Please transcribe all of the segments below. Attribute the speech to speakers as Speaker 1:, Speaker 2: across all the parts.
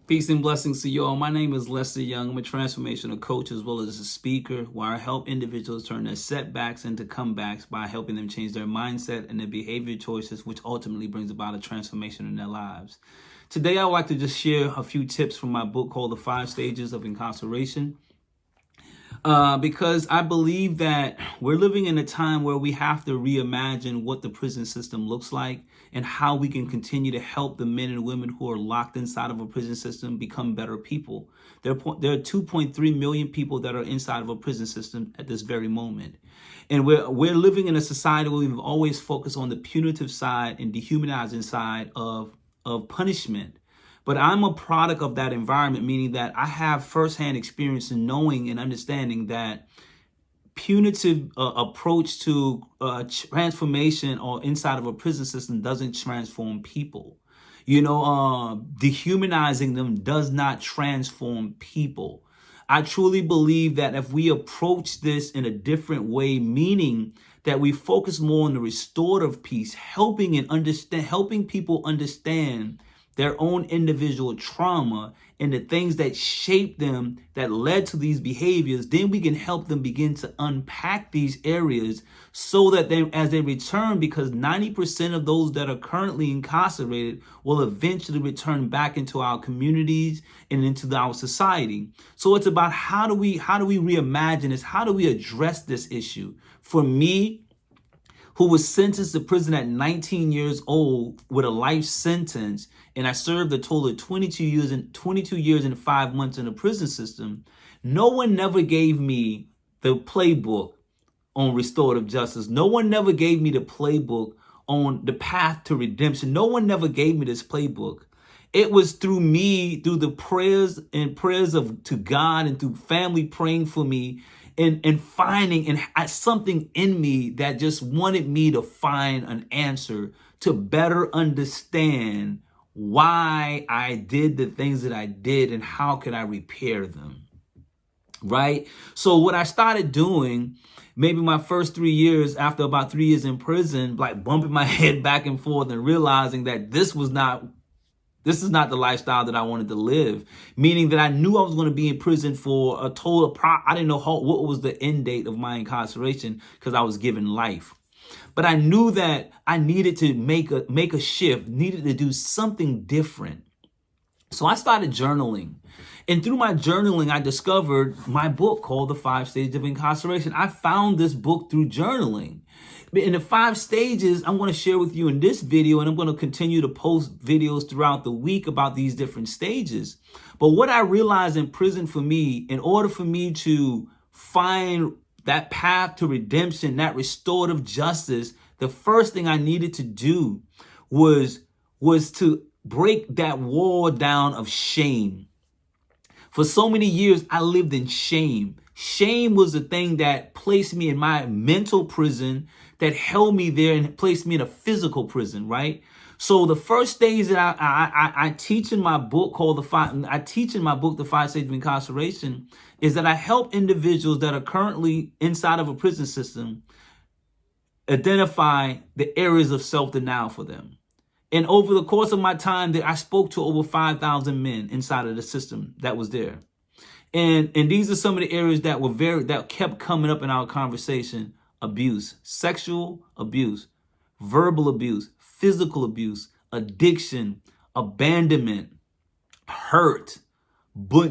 Speaker 1: Peace and blessings to you all. My name is Lester Young. I'm a transformational coach as well as a speaker where I help individuals turn their setbacks into comebacks by helping them change their mindset and their behavior choices, which ultimately brings about a transformation in their lives. Today, I would like to just share a few tips from my book called The 5 Stages of Incarceration. Because I believe that we're living in a time where we have to reimagine what the prison system looks like and how we can continue to help the men and women who are locked inside of a prison system become better people. There are 2.3 million people that are inside of a prison system at this very moment. And we're living in a society where we've always focused on the punitive side and dehumanizing side of punishment. But I'm a product of that environment, meaning that I have firsthand experience in knowing and understanding that punitive approach to transformation or inside of a prison system doesn't transform people. Dehumanizing them does not transform people. I truly believe that if we approach this in a different way, meaning that we focus more on the restorative piece, helping people understand their own individual trauma and the things that shaped them that led to these behaviors, then we can help them begin to unpack these areas so that as they return, because 90% of those that are currently incarcerated will eventually return back into our communities and into our society. So it's about how do we reimagine this? How do we address this issue? For me, who was sentenced to prison at 19 years old with a life sentence, and I served a total of 22 years and 5 months in the prison system, no one never gave me the playbook on restorative justice. No one never gave me the playbook on the path to redemption. No one never gave me this playbook. It was through me, through the prayers to God and through family praying for me, and finding something in me that just wanted me to find an answer to better understand why I did the things that I did and how could I repair them, right? So what I started doing, maybe my first 3 years, after about 3 years in prison, like bumping my head back and forth and realizing that this is not the lifestyle that I wanted to live, meaning that I knew I was going to be in prison for a total, I didn't know what was the end date of my incarceration because I was given life. But I knew that I needed to make a shift, needed to do something different. So I started journaling. And through my journaling, I discovered my book called The 5 Stages of Incarceration. I found this book through journaling. In the 5 stages, I'm going to share with you in this video, and I'm going to continue to post videos throughout the week about these different stages. But what I realized in prison for me, in order for me to find that path to redemption, that restorative justice, the first thing I needed to do was to break that wall down of shame. For so many years, I lived in shame. Shame was the thing that placed me in my mental prison, that held me there and placed me in a physical prison, right? So the first stage that I teach in my book The 5 Stages of Incarceration, is that I help individuals that are currently inside of a prison system identify the areas of self-denial for them. And over the course of my time there, I spoke to over 5,000 men inside of the system that was there. And these are some of the areas that kept coming up in our conversation: abuse, sexual abuse, verbal abuse, physical abuse, addiction, abandonment, hurt,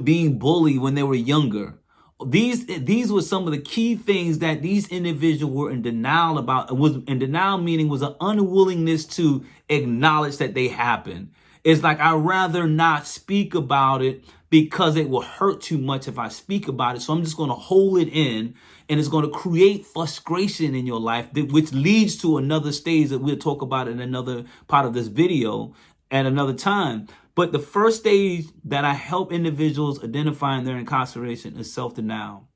Speaker 1: being bullied when they were younger. These were some of the key things that these individuals were in denial about. Denial meaning was an unwillingness to acknowledge that they happened. It's like, I'd rather not speak about it because it will hurt too much if I speak about it. So I'm just going to hold it in, and it's going to create frustration in your life, which leads to another stage that we'll talk about in another part of this video at another time. But the first stage that I help individuals identify in their incarceration is self-denial.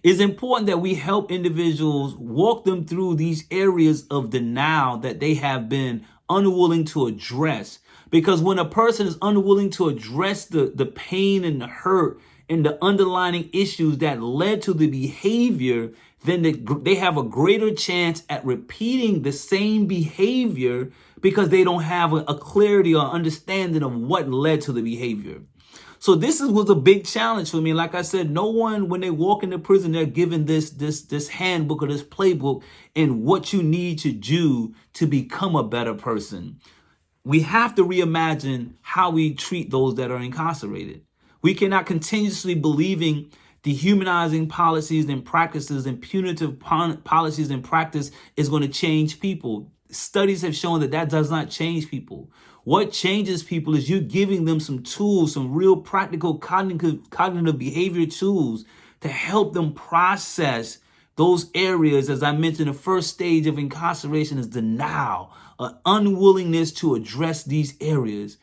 Speaker 1: It's important that we help individuals walk them through these areas of denial that they have been unwilling to address. Because when a person is unwilling to address the pain and the hurt and the underlying issues that led to the behavior, then they have a greater chance at repeating the same behavior because they don't have a clarity or understanding of what led to the behavior. So was a big challenge for me. Like I said, no one, when they walk into prison, they're given this handbook or this playbook and what you need to do to become a better person. We have to reimagine how we treat those that are incarcerated. We cannot continuously believing dehumanizing policies and practices and punitive policies and practice is going to change people. Studies have shown that does not change people. What changes people is you giving them some tools, some real practical cognitive behavior tools to help them process those areas. As I mentioned, the first stage of incarceration is denial, an unwillingness to address these areas.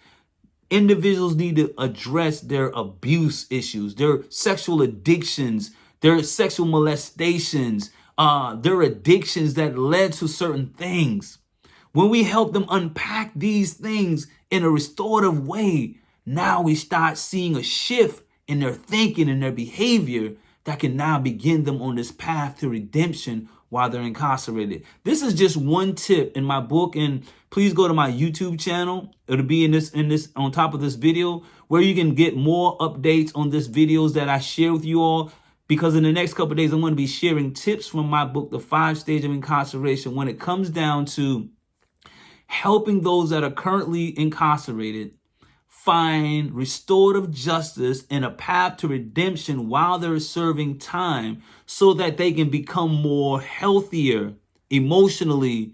Speaker 1: Individuals need to address their abuse issues, their sexual addictions, their sexual molestations, their addictions that led to certain things. When we help them unpack these things in a restorative way, now we start seeing a shift in their thinking and their behavior that can now begin them on this path to redemption while they're incarcerated. This is just one tip in my book, and please go to my YouTube channel. It'll be in this on top of this video, where you can get more updates on this videos that I share with you all. Because in the next couple of days, I'm going to be sharing tips from my book, The 5 Stages of Incarceration, when it comes down to helping those that are currently incarcerated find restorative justice and a path to redemption while they're serving time, so that they can become more healthier emotionally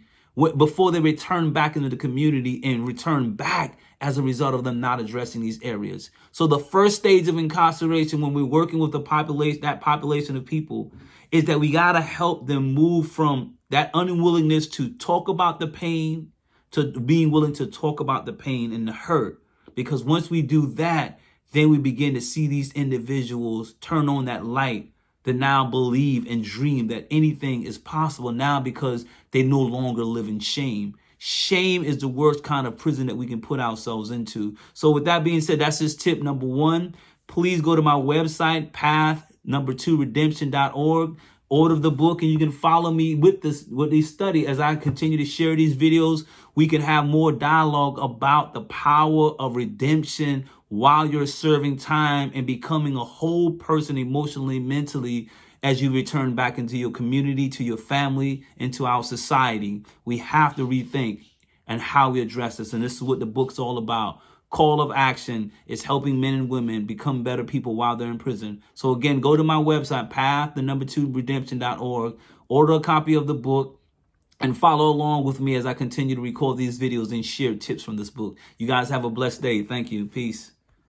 Speaker 1: before they return back into the community and return back as a result of them not addressing these areas. So the first stage of incarceration, when we're working with that population of people, is that we got to help them move from that unwillingness to talk about the pain to being willing to talk about the pain and the hurt. Because once we do that, then we begin to see these individuals turn on that light to now believe and dream that anything is possible now, because they no longer live in shame. Shame is the worst kind of prison that we can put ourselves into. So with that being said, that's just tip number 1. Please go to my website, path2redemption.org. Order the book, and you can follow me with this study as I continue to share these videos. We can have more dialogue about the power of redemption while you're serving time and becoming a whole person emotionally, mentally, as you return back into your community, to your family, and to our society. We have to rethink and how we address this. And this is what the book's all about. Call of action is helping men and women become better people while they're in prison. So again, go to my website, path2redemption.org, order a copy of the book, and follow along with me as I continue to record these videos and share tips from this book. You guys have a blessed day. Thank you. Peace.